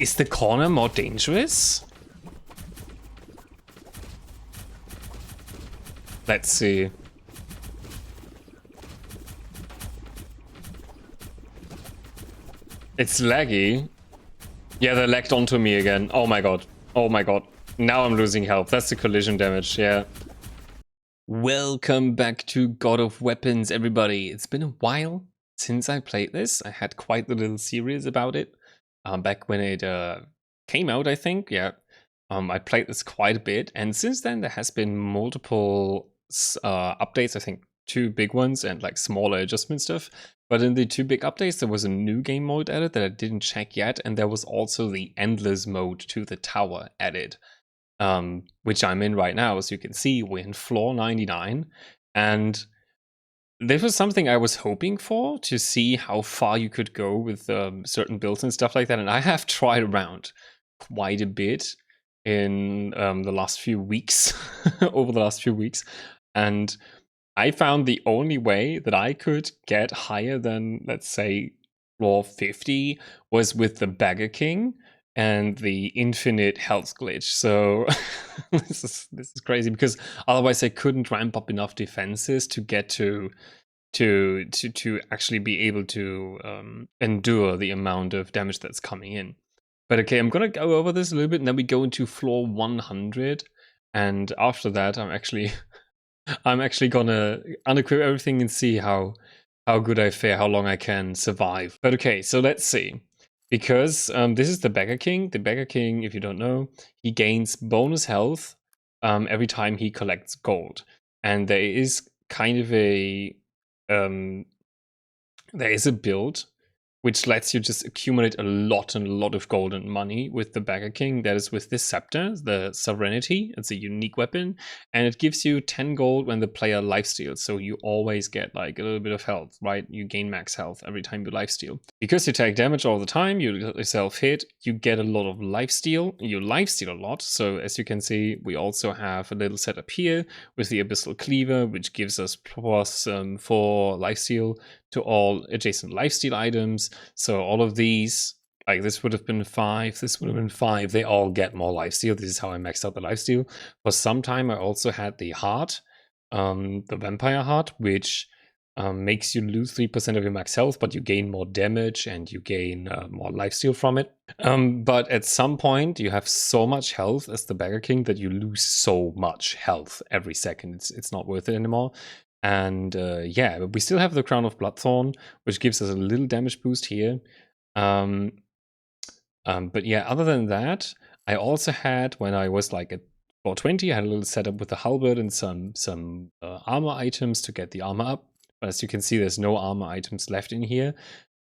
Is the corner more dangerous? Let's see. It's laggy. Yeah, they lagged onto me again. Oh my god. Oh my god. Now I'm losing health. That's the collision damage, yeah. Welcome back to God of Weapons, everybody. It's been a while since I played this. I had quite the little series about it. Back when it came out, I think, yeah. I played this quite a bit, and since then there has been multiple updates. I think 2 big ones and like smaller adjustment stuff. But in the 2 big updates, there was a new game mode added that I didn't check yet, and there was also the endless mode to the tower added, which I'm in right now. As you can see, we're in floor 99, and this was something I was hoping for, to see how far you could go with certain builds and stuff like that. And I have tried around quite a bit in the last few weeks, over the last few weeks. And I found the only way that I could get higher than, let's say, floor 50 was with the Beggar King and the infinite health glitch. So this is crazy, because otherwise I couldn't ramp up enough defenses to get to actually be able to endure the amount of damage that's coming in. But okay, I'm gonna go over this a little bit, and then we go into floor 100, and after that I'm actually gonna unequip everything and see how good I fare, how long I can survive. But okay, so let's see. Because this is the Beggar King. The Beggar King, if you don't know, he gains bonus health every time he collects gold. And there is kind of a there is a build which lets you just accumulate a lot of gold and money with the Beggar King. That is with this scepter, the Sovereignty. It's a unique weapon, and it gives you 10 gold when the player lifesteals, so you always get like a little bit of health, right? You gain max health every time you lifesteal. Because you take damage all the time, you let yourself hit, you get a lot of lifesteal, you lifesteal a lot. So as you can see, we also have a little setup here with the Abyssal Cleaver, which gives us plus 4 lifesteal to all adjacent lifesteal items. So all of these, like this would have been 5, this would have been 5, they all get more lifesteal. This is how I maxed out the lifesteal. For some time I also had the heart, the vampire heart, which makes you lose 3% of your max health, but you gain more damage and you gain more lifesteal from it. But at some point you have so much health as the Beggar King that you lose so much health every second. It's not worth it anymore. And yeah, but we still have the Crown of Bloodthorn, which gives us a little damage boost here. But yeah, other than that, I also had, when I was like at 420, I had a little setup with the halberd and some armor items to get the armor up. But as you can see, there's no armor items left in here.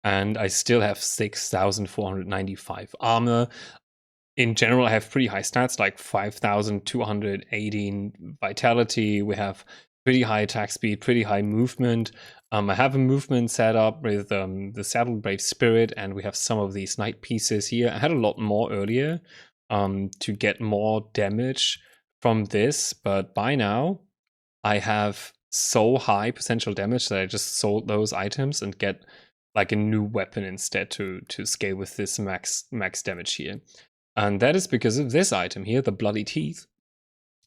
And I still have 6,495 armor. In general, I have pretty high stats, like 5,218 vitality. We have pretty high attack speed, pretty high movement. I have a movement set up with the Saddled Brave Spirit, and we have some of these knight pieces here. I had a lot more earlier to get more damage from this, but by now I have so high potential damage that I just sold those items and get like a new weapon instead to scale with this max damage here. And that is because of this item here, the Bloody Teeth,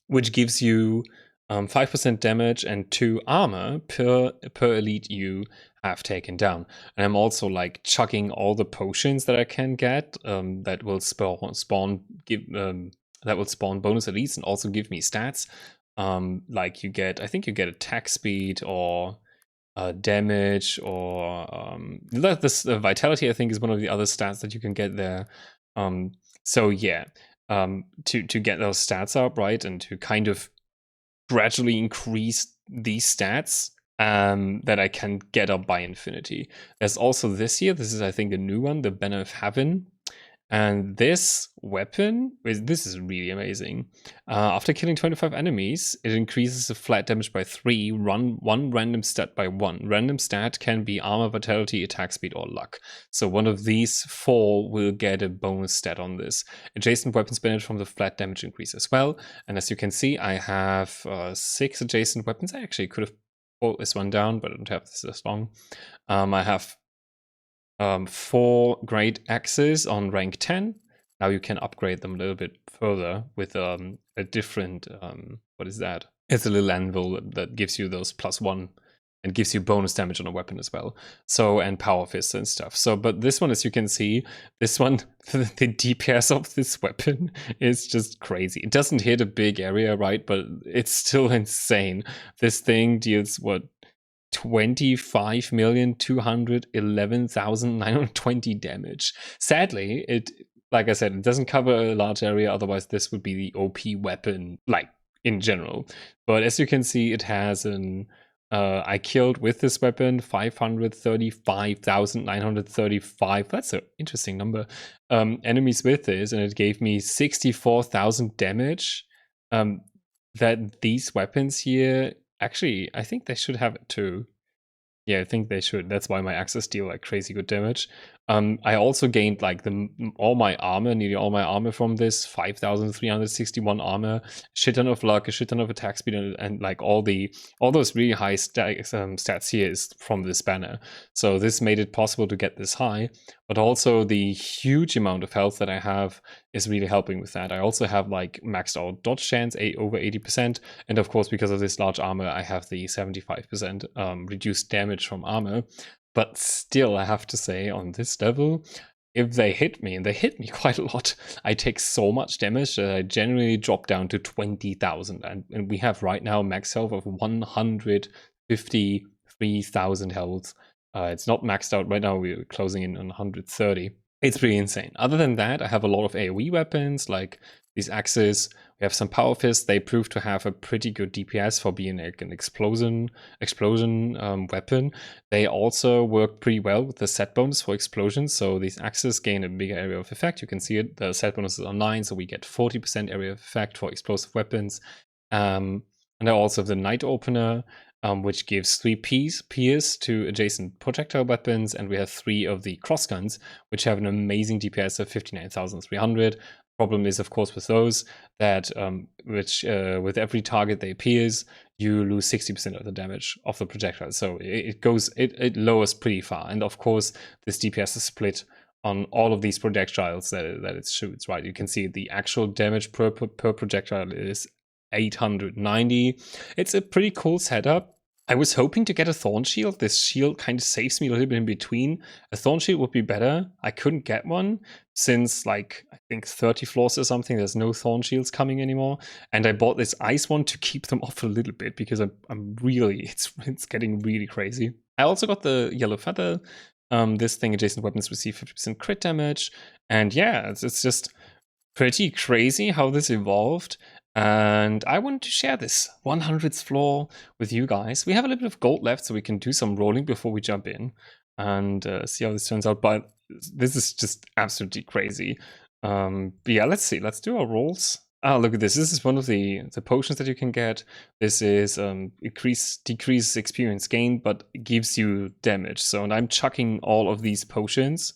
which gives you 5% damage and 2 armor per elite you have taken down. And I'm also like chucking all the potions that I can get that will spawn bonus elites and also give me stats. Like you get, I think you get attack speed or damage, or this vitality, I think, is one of the other stats that you can get there. So yeah, to get those stats up, right, and to kind of gradually increase these stats that I can get up by infinity. There's also this here, this is I think a new one, the Banner of Heaven. And this weapon, this is really amazing. After killing 25 enemies, it increases the flat damage by 3, run 1 random stat by 1. Random stat can be armor, vitality, attack speed, or luck. So one of these 4 will get a bonus stat on this. Adjacent weapons benefit from the flat damage increase as well. And as you can see, I have 6 adjacent weapons. I actually could have pulled this one down, but I don't have this long. I have 4 great axes on rank 10, Now you can upgrade them a little bit further with a different, what is that? It's a little anvil that gives you those +1 and gives you bonus damage on a weapon as well. So, and power fists and stuff. So, but this one, as you can see, this one, the DPS of this weapon is just crazy. It doesn't hit a big area, right? But it's still insane. This thing deals, what, 25,211,920 damage. Sadly, it, like I said, it doesn't cover a large area. Otherwise, this would be the OP weapon, like in general. But as you can see, it has an I killed with this weapon 535,935. That's an interesting number. Enemies with this, and it gave me 64,000 damage. That these weapons here, actually, I think they should have it too. Yeah, I think they should. That's why my axes deal like crazy good damage. I also gained like all my armor, nearly all my armor from this, 5,361 armor, shit ton of luck, a shit ton of attack speed, and like all those really high stats here is from this banner. So this made it possible to get this high, but also the huge amount of health that I have is really helping with that. I also have like maxed out dodge chance, over 80%, and of course because of this large armor, I have the 75% reduced damage from armor. But still, I have to say, on this level, if they hit me, and they hit me quite a lot, I take so much damage that I generally drop down to 20,000. And we have right now max health of 153,000 health. It's not maxed out right now, we're closing in on 130. It's pretty insane. Other than that, I have a lot of AoE weapons, like these axes. We have some power fists. They prove to have a pretty good DPS for being like an explosion weapon. They also work pretty well with the set bonus for explosions. So these axes gain a bigger area of effect. You can see it. The set bonuses are 9, so we get 40% area of effect for explosive weapons. And I also have the Night Opener, which gives 3 pierce to adjacent projectile weapons, and we have 3 of the crossguns, which have an amazing DPS of 59,300. Problem is, of course, with those that with every target they pierce, you lose 60% of the damage of the projectile. So it lowers pretty far. And of course, this DPS is split on all of these projectiles that it shoots, right? You can see the actual damage per projectile is 890. It's a pretty cool setup. I was hoping to get a Thorn Shield. This shield kind of saves me a little bit in between. A Thorn Shield would be better. I couldn't get one since like, I think 30 floors or something. There's no Thorn Shields coming anymore. And I bought this Ice one to keep them off a little bit because I'm really, it's getting really crazy. I also got the Yellow Feather. This thing, adjacent weapons receive 50% crit damage. And yeah, it's just pretty crazy how this evolved. And I wanted to share this 100th floor with you guys. We have a little bit of gold left, so we can do some rolling before we jump in and see how this turns out. But this is just absolutely crazy. But yeah, let's see. Let's do our rolls. Ah, look at this. This is one of the potions that you can get. This is decrease experience gain, but gives you damage. So, and I'm chucking all of these potions,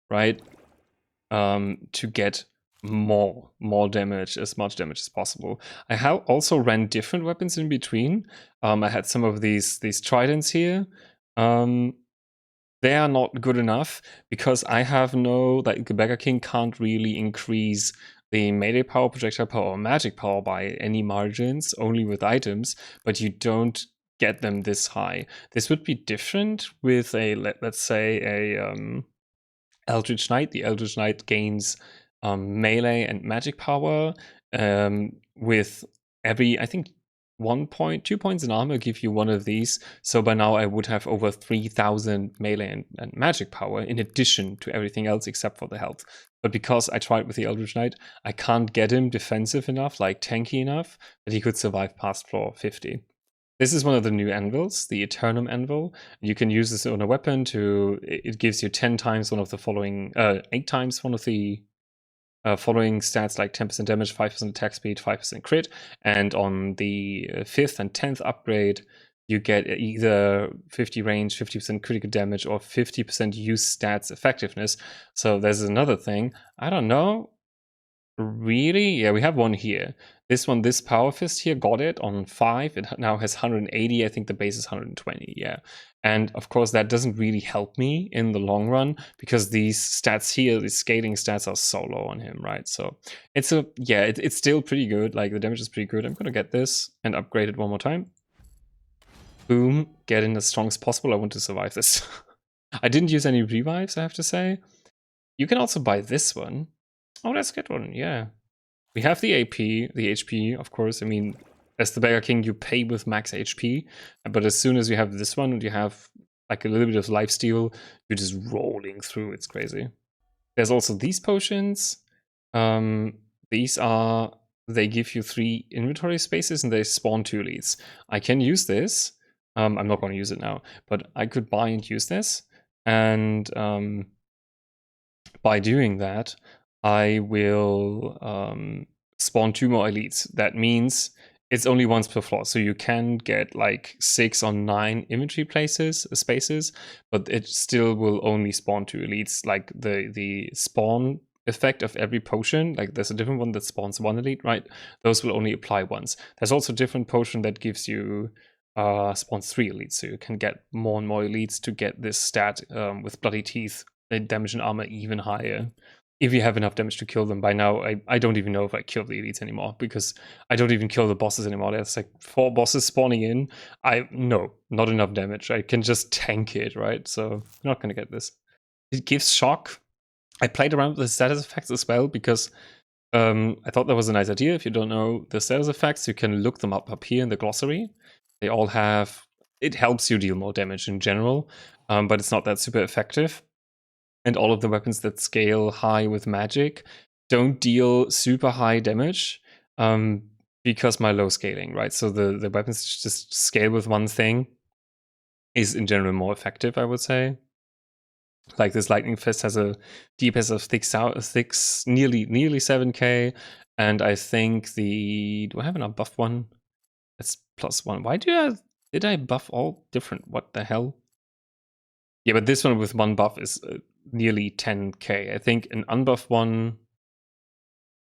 right, to get more damage, as much damage as possible. I have also ran different weapons in between. I had some of these tridents here. They are not good enough because I have like the Beggar King can't really increase the melee power, projectile power, or magic power by any margins, only with items, but you don't get them this high. This would be different with a, let's say, a Eldritch Knight. The Eldritch Knight gains melee and magic power with every, I think, 2 points in armor give you one of these. So by now I would have over 3,000 melee and magic power in addition to everything else except for the health. But because I tried with the Eldritch Knight, I can't get him defensive enough, like tanky enough, that he could survive past floor 50. This is one of the new anvils, the Eternum Anvil. You can use this on a weapon it gives you 10 times one of the following, 8 times one of the following stats, like 10% damage, 5% attack speed, 5% crit. And on the 5th and 10th upgrade, you get either 50 range, 50% critical damage, or 50% use stats effectiveness. So there's another thing. I don't know. Really? Yeah, we have one here. This one, this Power Fist here, got it on 5. It now has 180. I think the base is 120, yeah. And of course, that doesn't really help me in the long run because these stats here, these scaling stats are so low on him, right? So it's it's still pretty good. Like the damage is pretty good. I'm gonna get this and upgrade it one more time. Boom, get in as strong as possible. I want to survive this. I didn't use any revives, I have to say. You can also buy this one. Oh, that's a good one, yeah. We have the AP, the HP, of course. I mean, as the Beggar King, you pay with max HP. But as soon as you have this one and you have like a little bit of lifesteal, you're just rolling through. It's crazy. There's also these potions. These are, they give you 3 inventory spaces and they spawn 2 leads. I can use this. I'm not going to use it now, but I could buy and use this. And by doing that, I will spawn 2 more elites. That means it's only once per floor, so you can get like 6 or 9 inventory spaces, but it still will only spawn 2 elites. Like the spawn effect of every potion, like there's a different one that spawns 1 elite, right? Those will only apply once. There's also a different potion that gives you spawns 3 elites, so you can get more and more elites to get this stat with Bloody Teeth, the damage and armor even higher. If you have enough damage to kill them. By now, I don't even know if I kill the elites anymore because I don't even kill the bosses anymore. There's like 4 bosses spawning in. No, not enough damage. I can just tank it, right? So I'm not gonna get this. It gives shock. I played around with the status effects as well because I thought that was a nice idea. If you don't know the status effects, you can look them up here in the glossary. They all have, it helps you deal more damage in general, but it's not that super effective. And all of the weapons that scale high with magic don't deal super high damage because my low scaling, right? So the weapons just scale with one thing is in general more effective, I would say. Like this Lightning Fist has a DPS of nearly 7k, and I think do I have an unbuffed one? That's +1. Why did I buff all different? What the hell? Yeah, but this one with 1 buff is nearly 10k. I think an unbuffed one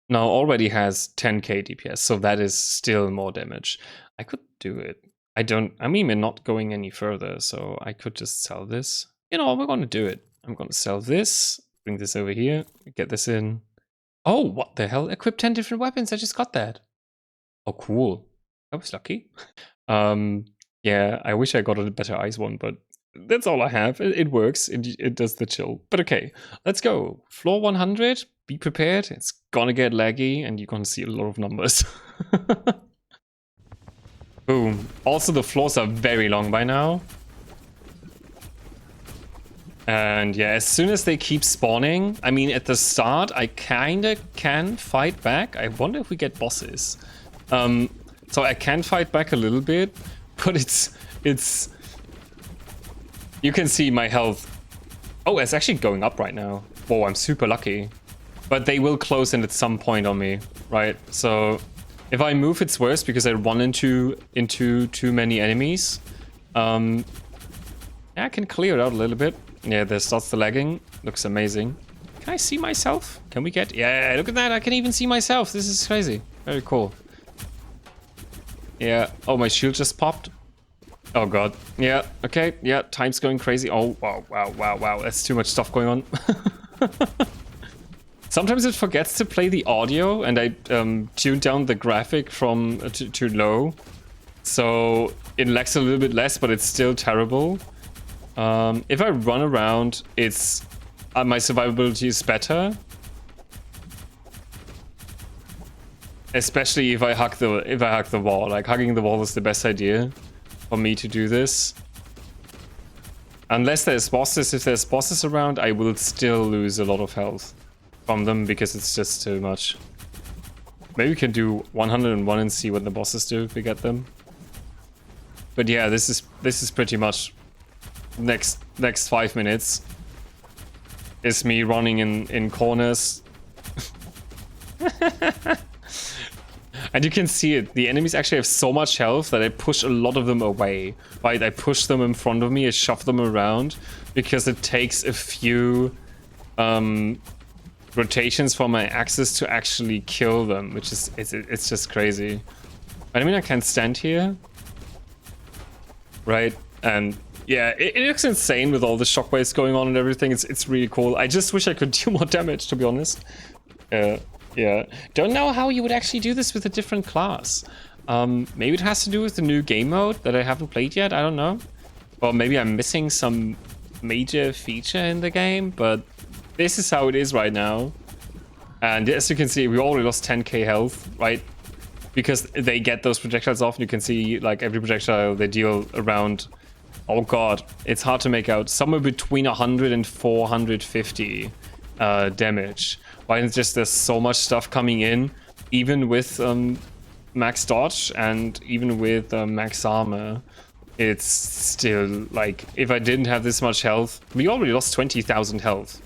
now already has 10k DPS, so that is still more damage. I could do it. I mean, we're not going any further, so I could just sell this. You know, we're going to do it. I'm going to sell this, bring this over here, get this in. Oh, what the hell? Equip 10 different weapons. I just got that. Oh, cool. I was lucky. Yeah, I wish I got a better ice one, but that's all I have. It works. It does the chill. But okay, let's go. Floor 100. Be prepared. It's gonna get laggy, and you're gonna see a lot of numbers. Boom. Also, the floors are very long by now. And yeah, as soon as they keep spawning, I mean, at the start, I kinda can fight back. I wonder if we get bosses. So I can fight back a little bit, but it's. You can see my health. Oh, it's actually going up right now. Whoa, I'm super lucky. But they will close in at some point on me, right? So if I move, it's worse because I run into too many enemies. Yeah, I can clear it out a little bit. Yeah, there starts the lagging. Looks amazing. Can I see myself? Can we get... Yeah, look at that. I can even see myself. This is crazy. Very cool. Yeah. Oh, my shield just popped. Oh god. Yeah, okay. Yeah, time's going crazy. Oh, wow. That's too much stuff going on. Sometimes it forgets to play the audio, and I tuned down the graphic from too low. So it lags a little bit less, but it's still terrible. If I run around, it's my survivability is better. Especially if I hug the wall. Like, hugging the wall is the best idea for me to do this. Unless there's bosses. If there's bosses around, I will still lose a lot of health from them because it's just too much. Maybe we can do 101 and see what the bosses do if we get them. But yeah, this is pretty much next 5 minutes is me running in corners. And you can see it. The enemies actually have so much health that I push a lot of them away. Right? I push them in front of me, I shove them around because it takes a few rotations for my axes to actually kill them, which is it's just crazy. But I mean, I can stand here, right? And yeah, it looks insane with all the shockwaves going on and everything. It's really cool. I just wish I could do more damage, to be honest. Yeah, don't know how you would actually do this with a different class. Maybe it has to do with the new game mode that I haven't played yet. I don't know. Or maybe I'm missing some major feature in the game, but this is how it is right now. And as you can see, we already lost 10k health, right? Because they get those projectiles off, and you can see like every projectile they deal around, oh god, it's hard to make out, somewhere between 100 and 450 damage. Right? It's just there's so much stuff coming in, even with max dodge and even with max armor. It's still like, if I didn't have this much health, we already lost 20,000 health,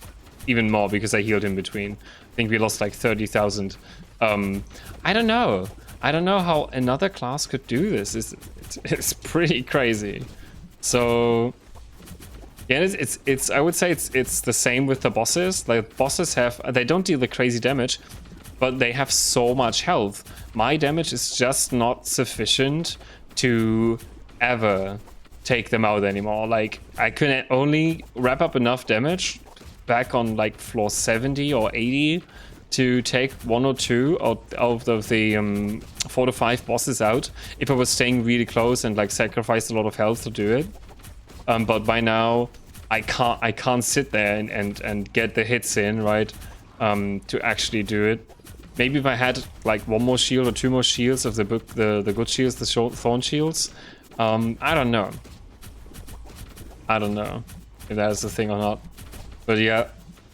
even more because I healed in between. I think we lost like 30,000. I don't know how another class could do this. It's pretty crazy. So yeah, it's I would say it's the same with the bosses. Like bosses they don't deal the crazy damage, but they have so much health. My damage is just not sufficient to ever take them out anymore. Like I can only wrap up enough damage back on like floor 70 or 80 to take 1 or 2 out of the 4 to 5 bosses out if I was staying really close and like sacrificed a lot of health to do it. But by now I can't sit there and get the hits in, right? To actually do it. Maybe if I had like 1 more shield or 2 more shields of the good shields, the thorn shields. I don't know. I don't know if that is the thing or not. But yeah,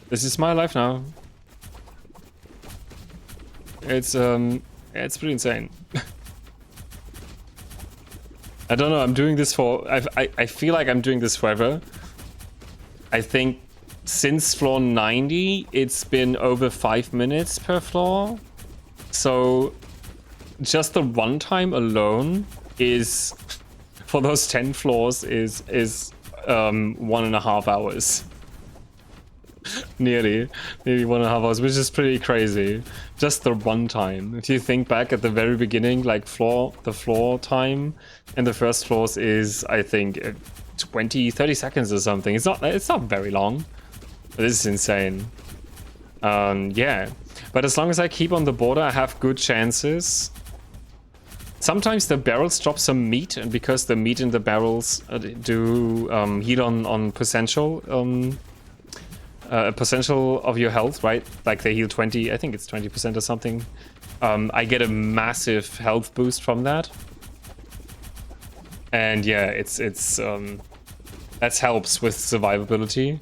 this is my life now. It's pretty insane. I don't know, I'm doing this for... I feel like I'm doing this forever. I think since floor 90, it's been over 5 minutes per floor. So just the runtime alone is, for those 10 floors, is 1.5 hours. Nearly 1.5 hours, which is pretty crazy. Just the runtime. If you think back at the very beginning, like the floor time and the first floors is, I think, 20-30 seconds or something. It's not very long. This is insane. Yeah, but as long as I keep on the border, I have good chances. Sometimes the barrels drop some meat, and because the meat in the barrels do heal on potential of your health, right? Like they heal 20, I think it's 20% or something. I get a massive health boost from that. And yeah, that helps with survivability.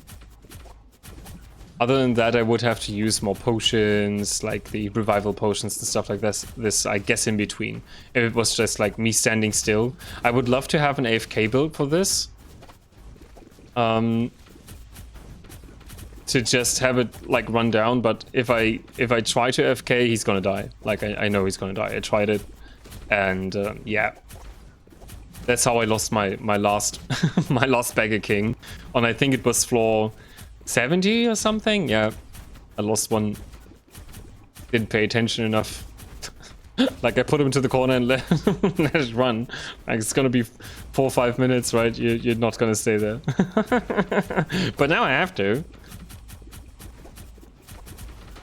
Other than that, I would have to use more potions, like the revival potions and stuff like this, I guess, in between. If it was just like me standing still. I would love to have an AFK build for this. To just have it like run down, but if I try to AFK, he's gonna die. Like I know he's gonna die. I tried it, and yeah, that's how I lost my last my last Beggar King on, I think it was floor 70 or something. Yeah, I lost one. Didn't pay attention enough. Like I put him into the corner and let it run. Like it's gonna be 4 or 5 minutes, right? You're not gonna stay there. But now I have to.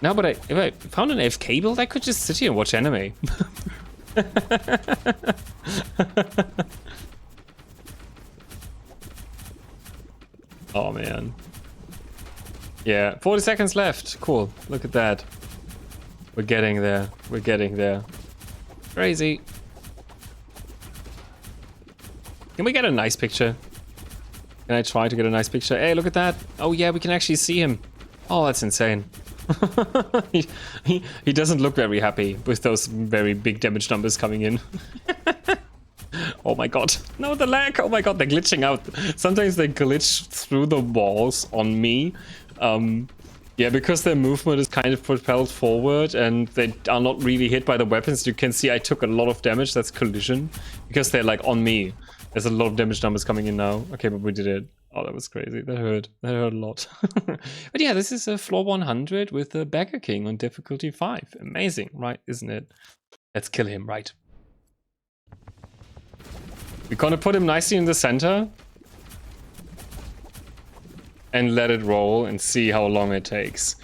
No, but if I found an AFK build, I could just sit here and watch anime. Oh man. Yeah, 40 seconds left. Cool. Look at that. We're getting there. We're getting there. Crazy. Can we get a nice picture? Can I try to get a nice picture? Hey, look at that. Oh yeah, we can actually see him. Oh, that's insane. he doesn't look very happy with those very big damage numbers coming in. Oh my god. No, the lag. Oh my god, they're glitching out. Sometimes they glitch through the walls on me. Yeah, because their movement is kind of propelled forward and they are not really hit by the weapons. You can see I took a lot of damage. That's collision. Because they're like on me. There's a lot of damage numbers coming in now. Okay, but we did it. Oh, that was crazy. That hurt. That hurt a lot. But yeah, this is a floor 100 with the Beggar King on difficulty 5. Amazing, right? Isn't it? Let's kill him, right? We're gonna put him nicely in the center. And let it roll and see how long it takes.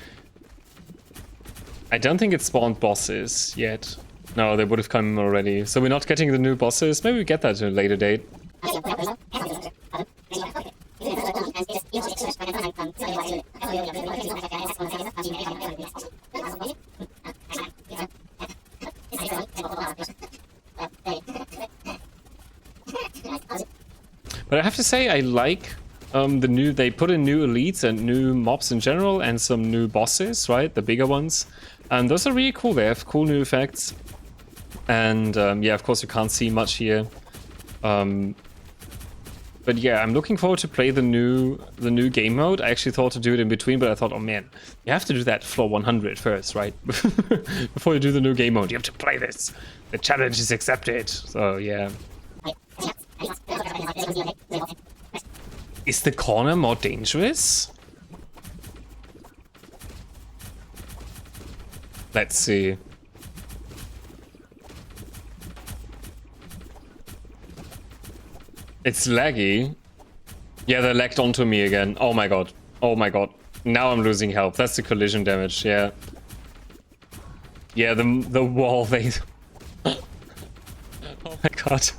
I don't think it spawned bosses yet. No, they would have come already. So we're not getting the new bosses. Maybe we get that at a later date. But I have to say, I like they put in new elites and new mobs in general and some new bosses, right? The bigger ones. And those are really cool. They have cool new effects. And yeah, of course you can't see much here. But yeah, I'm looking forward to play the new game mode. I actually thought to do it in between, but I thought, oh man, you have to do that floor 100 first, right? Before you do the new game mode, you have to play this. The challenge is accepted. So yeah. Is the corner more dangerous? Let's see. It's laggy. Yeah, they lagged onto me again. Oh my god. Oh my god. Now I'm losing health. That's the collision damage, yeah. Yeah, the wall, they... Oh my god.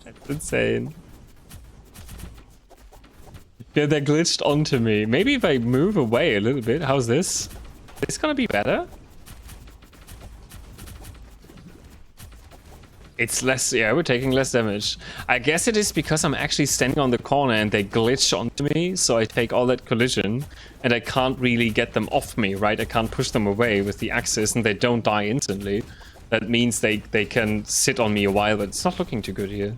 That's insane. Yeah, they're glitched onto me. Maybe if I move away a little bit. How's this? Is this gonna be better? It's less, yeah, we're taking less damage. I guess it is because I'm actually standing on the corner and they glitch onto me, so I take all that collision and I can't really get them off me, right? I can't push them away with the axis and they don't die instantly. That means they can sit on me a while, but it's not looking too good here.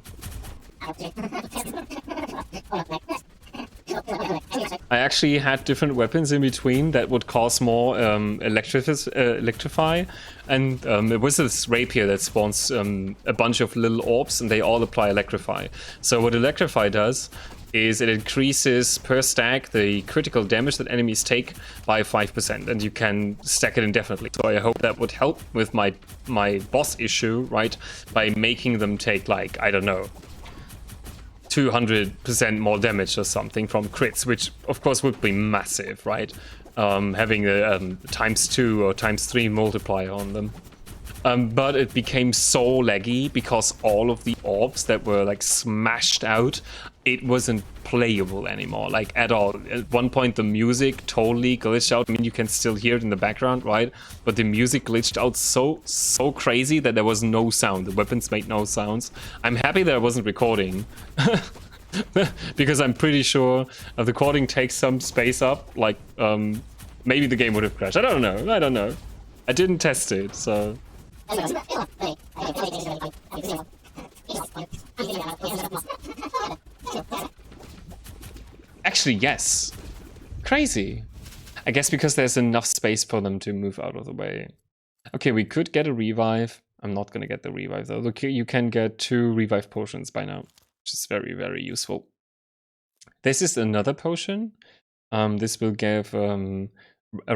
I actually had different weapons in between that would cause more electrify, and it was this rapier that spawns a bunch of little orbs, and they all apply electrify. So what electrify does is it increases per stack the critical damage that enemies take by 5%, and you can stack it indefinitely. So I hope that would help with my boss issue, right? By making them take, like, I don't know, 200% more damage or something from crits, which of course would be massive, right? Having a ×2 or ×3 multiplier on them. But it became so laggy because all of the orbs that were like smashed out, it wasn't playable anymore, like at all. At one point the music totally glitched out. I mean, you can still hear it in the background, right? But the music glitched out so crazy that there was no sound. The weapons made no sounds. I'm happy that I wasn't recording. Because I'm pretty sure the recording takes some space up, like maybe the game would have crashed. I don't know. I didn't test it, so... Actually, yes. Crazy. I guess because there's enough space for them to move out of the way. Okay, we could get a revive. I'm not gonna get the revive though. Look, you can get 2 revive potions by now, which is very, very useful. This is another potion. This will give a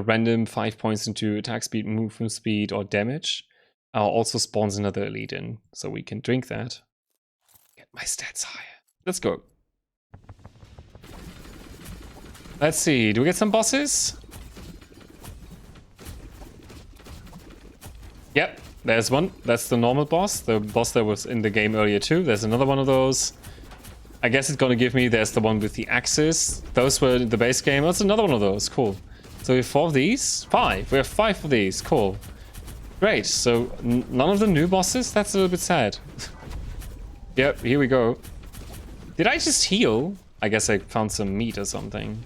random 5 points into attack speed, movement speed, or damage. Also spawns another elite in, so we can drink that. Get my stats higher. Let's go. Let's see, do we get some bosses? Yep, there's one. That's the normal boss. The boss that was in the game earlier too. There's another one of those. I guess it's gonna give me, there's the one with the axes. Those were in the base game. That's another one of those, cool. So we have 4 of these? 5, we have 5 of these, cool. Great, so none of the new bosses? That's a little bit sad. Yep, here we go. Did I just heal? I guess I found some meat or something.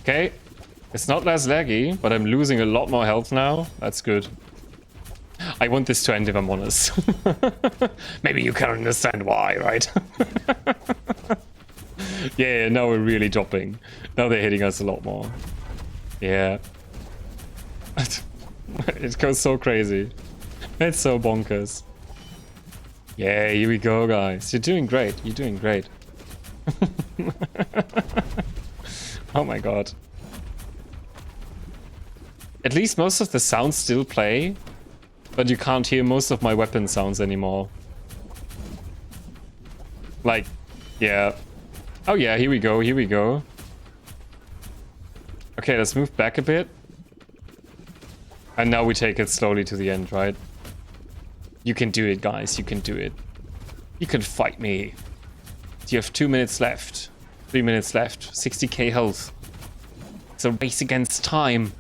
Okay. It's not less laggy, but I'm losing a lot more health now. That's good. I want this to end if I'm honest. Maybe you can understand why, right? Yeah, now we're really dropping. Now they're hitting us a lot more. Yeah. It goes so crazy. It's so bonkers. Yeah, here we go, guys. You're doing great. You're doing great. Oh my god. At least most of the sounds still play, but you can't hear most of my weapon sounds anymore. Like, yeah. Oh yeah, here we go, here we go. Okay, let's move back a bit. And now we take it slowly to the end, right? You can do it, guys, you can do it. You can fight me. You have 2 minutes left. 3 minutes left. 60k health. It's a race against time.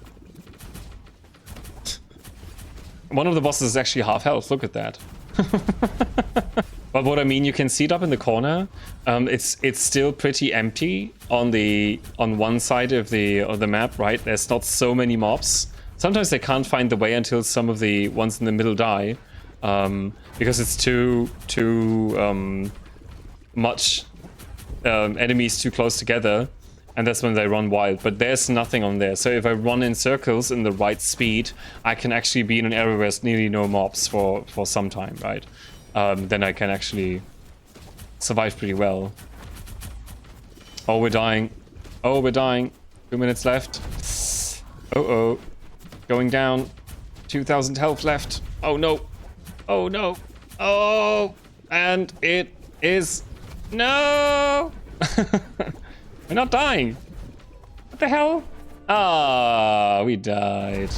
One of the bosses is actually half health. Look at that. But what I mean, you can see it up in the corner. It's still pretty empty on one side of the map, right? There's not so many mobs. Sometimes they can't find the way until some of the ones in the middle die, because it's too much enemies too close together. And that's when they run wild, but there's nothing on there. So if I run in circles in the right speed, I can actually be in an area where there's nearly no mobs for some time, right? Then I can actually survive pretty well. Oh, we're dying. Oh, we're dying. 2 minutes left. Uh-oh. Going down. 2,000 health left. Oh, no. Oh, no. Oh, and it is... No! We're not dying. What the hell? Ah, we died.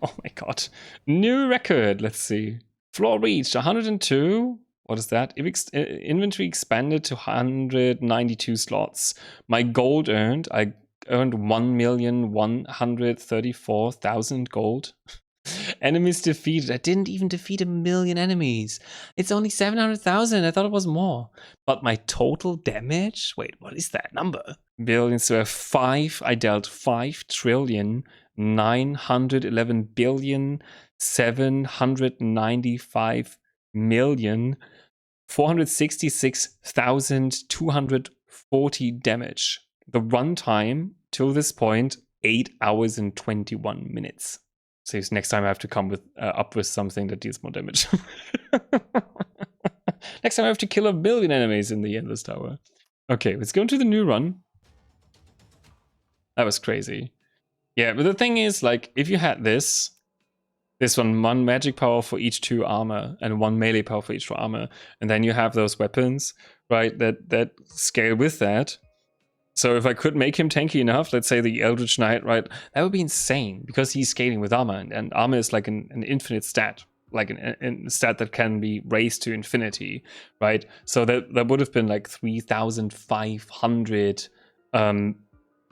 Oh my god. New record. Let's see. Floor reached 102. What is that? Inventory expanded to 192 slots. My gold earned. I earned 1,134,000 gold. Enemies defeated. I didn't even defeat 1 million enemies. It's only 700,000. I thought it was more. But my total damage? Wait, what is that number? Billions. So I dealt 5,911,795,466,240 damage. The runtime till this point, 8 hours and 21 minutes. So next time I have to come up with something that deals more damage. Next time I have to kill 1 billion enemies in the Endless Tower. Okay, let's go into the new run. That was crazy. Yeah, but the thing is, like, if you had this one magic power for each 2 armor and 1 melee power for each 2 armor, and then you have those weapons, right, that scale with that. So if I could make him tanky enough, let's say the Eldritch Knight, right, that would be insane because he's scaling with armor, and armor is like an infinite stat, like a stat that can be raised to infinity, right? So that would have been like 3,500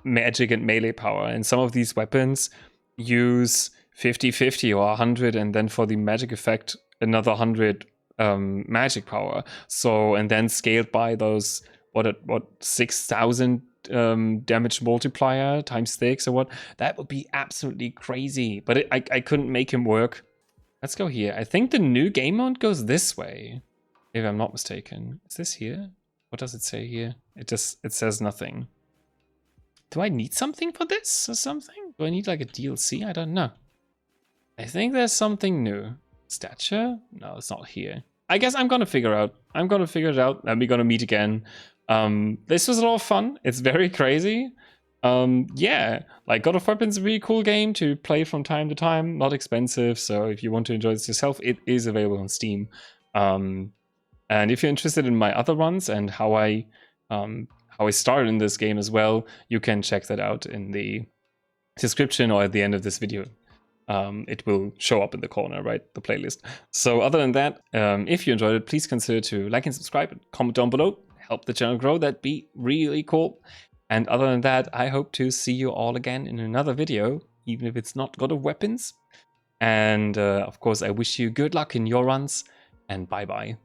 magic and melee power, and some of these weapons use 50-50 or 100, and then for the magic effect, another 100 magic power. So, and then scaled by those, what 6,000 damage multiplier times 6 or what? That would be absolutely crazy. But I couldn't make him work. Let's go here. I think the new game mode goes this way, if I'm not mistaken. Is this here? What does it say here? It says nothing. Do I need something for this or something? Do I need like a DLC? I don't know. I think there's something new. Stature? No, it's not here. I guess I'm gonna figure out. I'm gonna figure it out, and we're gonna meet again. This was a lot of fun. It's very crazy. Yeah, like God of Weapons is a really cool game to play from time to time. Not expensive, so if you want to enjoy this yourself, it is available on Steam. And if you're interested in my other runs and how I started in this game as well, you can check that out in the description or at the end of this video. It will show up in the corner, right? The playlist. So other than that, if you enjoyed it, please consider to like and subscribe and comment down below. Help the channel grow. That'd be really cool. And other than that, I hope to see you all again in another video, even if it's not God of Weapons. And of course, I wish you good luck in your runs, and bye-bye.